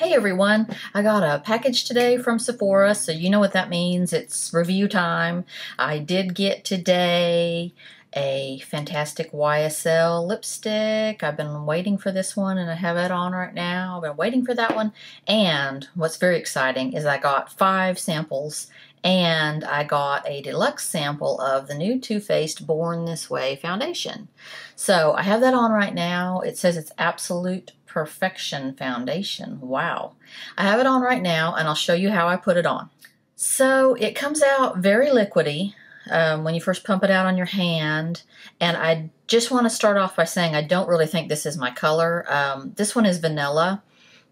Hey everyone, I got a package today from Sephora, so you know what that means. It's review time. I did get today a fantastic YSL lipstick. I've been waiting for this one and I have it on right now. I've been waiting for that one. And what's very exciting is I got 5 samples and I got a deluxe sample of the new Too Faced Born This Way foundation. So I have that on right now. It says it's Absolute Perfection Foundation. Wow. I have it on right now and I'll show you how I put it on. So it comes out very liquidy when you first pump it out on your hand, and I just want to start off by saying I don't really think this is my color. This one is vanilla,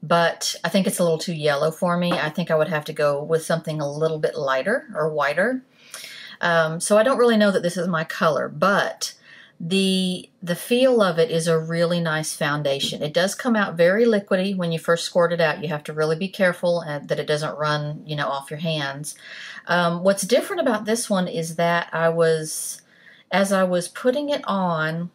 but I think it's a little too yellow for me. I think I would have to go with something a little bit lighter or whiter. So I don't really know that this is my color, but the feel of it is a really nice foundation. It does come out very liquidy when you first squirt it out. You have to really be careful that it doesn't run, off your hands. What's different about this one is that as I was putting it on,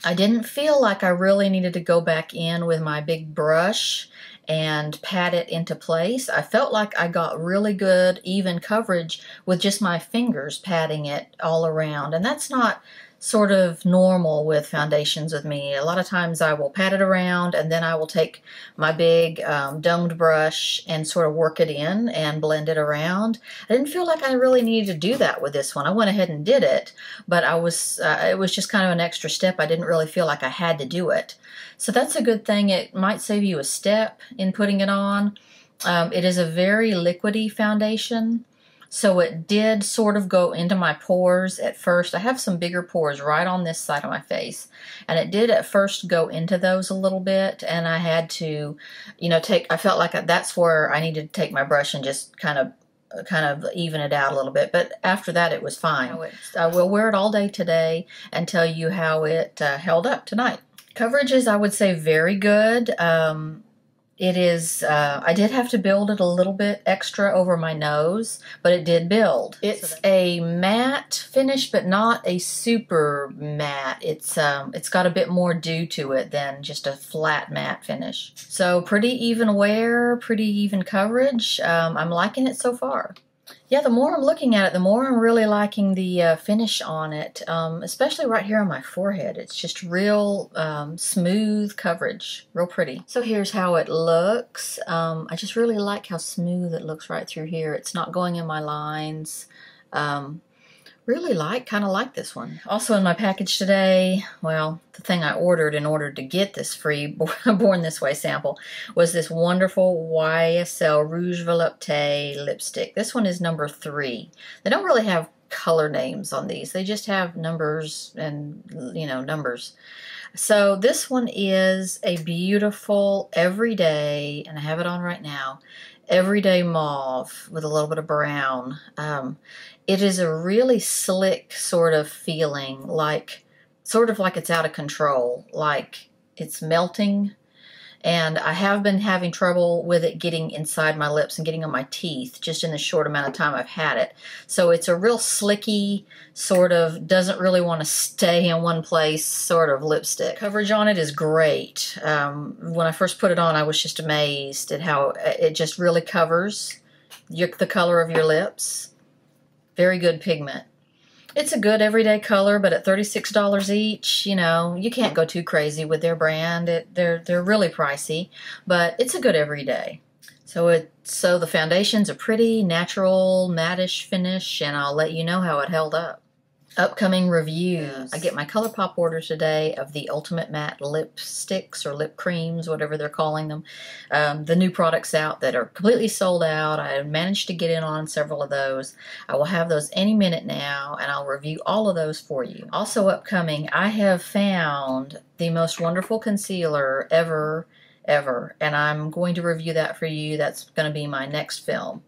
I didn't feel like I really needed to go back in with my big brush and pat it into place. I felt like I got really good, even coverage with just my fingers patting it all around. And that's not sort of normal with foundations with me. A lot of times I will pat it around and then I will take my big domed brush and sort of work it in and blend it around. I didn't feel like I really needed to do that with this one. I went ahead and did it, but it was just kind of an extra step. I didn't really feel like I had to do it. So that's a good thing. It might save you a step in putting it on. It is a very liquidy foundation. So it did sort of go into my pores at first. I have some bigger pores right on this side of my face. And it did at first go into those a little bit. And I had to, I felt like that's where I needed to take my brush and just kind of even it out a little bit. But after that, it was fine. I will wear it all day today and tell you how it held up tonight. Coverage is, I would say, very good. It is, I did have to build it a little bit extra over my nose, but it did build. It's a matte finish, but not a super matte. It's got a bit more dew to it than just a flat matte finish. So pretty even wear, pretty even coverage. I'm liking it so far. Yeah, the more I'm looking at it, the more I'm really liking the finish on it, especially right here on my forehead. It's just real smooth coverage, real pretty. So here's how it looks. I just really like how smooth it looks right through here. It's not going in my lines. Really kind of like this one. Also in my package today, well, the thing I ordered in order to get this free Born This Way sample was this wonderful YSL Rouge Volupte lipstick. This one is number 3. They don't really have color names on these. They just have numbers and, numbers. So this one is a beautiful everyday, and I have it on right now, everyday mauve with a little bit of brown. It is a really slick sort of feeling, sort of like it's out of control, like it's melting. And I have been having trouble with it getting inside my lips and getting on my teeth just in the short amount of time I've had it. So it's a real slicky, sort of doesn't really want to stay in one place sort of lipstick. Coverage on it is great. When I first put it on, I was just amazed at how it just really covers the color of your lips. Very good pigment. It's a good everyday color, but at $36 each, you can't go too crazy with their brand. They're really pricey, but it's a good everyday. So the foundation's a pretty natural matte-ish finish, and I'll let you know how it held up. Upcoming reviews. Yes. I get my ColourPop order today of the Ultimate Matte lipsticks or lip creams, whatever they're calling them. The new products out that are completely sold out. I managed to get in on several of those. I will have those any minute now, and I'll review all of those for you. Also upcoming, I have found the most wonderful concealer ever, and I'm going to review that for you. That's going to be my next film.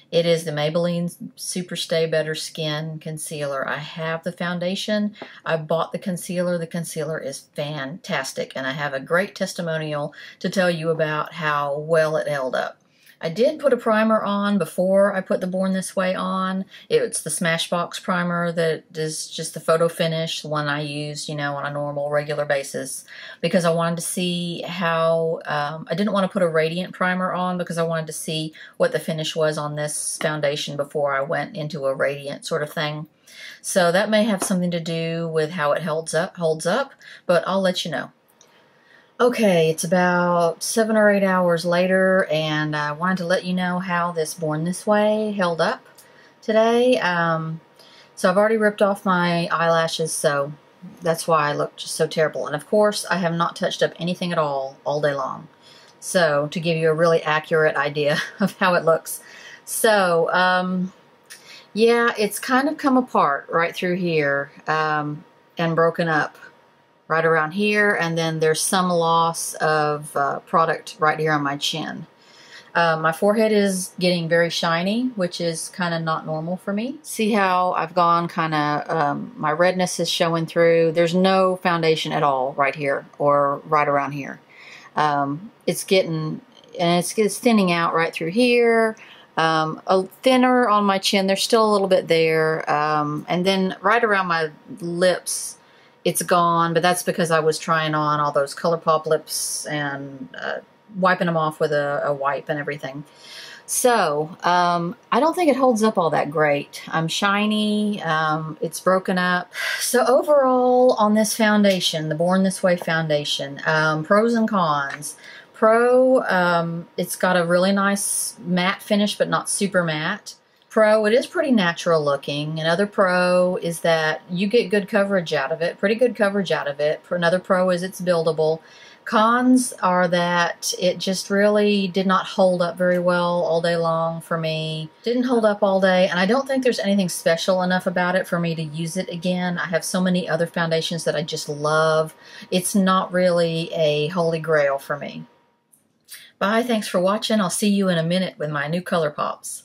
It is the Maybelline Super Stay Better Skin Concealer. I have the foundation. I bought the concealer. The concealer is fantastic, and I have a great testimonial to tell you about how well it held up. I did put a primer on before I put the Born This Way on. It's the Smashbox primer that is just the photo finish, the one I use, you know, on a normal, regular basis, because I wanted to see how, I didn't want to put a radiant primer on because I wanted to see what the finish was on this foundation before I went into a radiant sort of thing. So that may have something to do with how it holds up, but I'll let you know. Okay, it's about 7 or 8 hours later, and I wanted to let you know how this Born This Way held up today. So I've already ripped off my eyelashes, so that's why I look just so terrible. And of course, I have not touched up anything at all day long. So, to give you a really accurate idea of how it looks. So, yeah, it's kind of come apart right through here, and broken up right around here, and then there's some loss of product right here on my chin. My forehead is getting very shiny, which is kind of not normal for me. See how I've gone kind of, my redness is showing through. There's no foundation at all right here or right around here. It's getting, and it's thinning out right through here. A thinner on my chin. There's still a little bit there. And then right around my lips, it's gone, but that's because I was trying on all those ColourPop lips and wiping them off with a wipe and everything. So, I don't think it holds up all that great. I'm shiny, it's broken up. So overall on this foundation, the Born This Way foundation, pros and cons. Pro, it's got a really nice matte finish, but not super matte. Pro, it is pretty natural looking. Another pro is that you get good coverage out of it, pretty good coverage out of it. Another pro is it's buildable. Cons are that it just really did not hold up very well all day long for me. Didn't hold up all day, and I don't think there's anything special enough about it for me to use it again. I have so many other foundations that I just love. It's not really a holy grail for me. Bye, thanks for watching. I'll see you in a minute with my new ColourPops.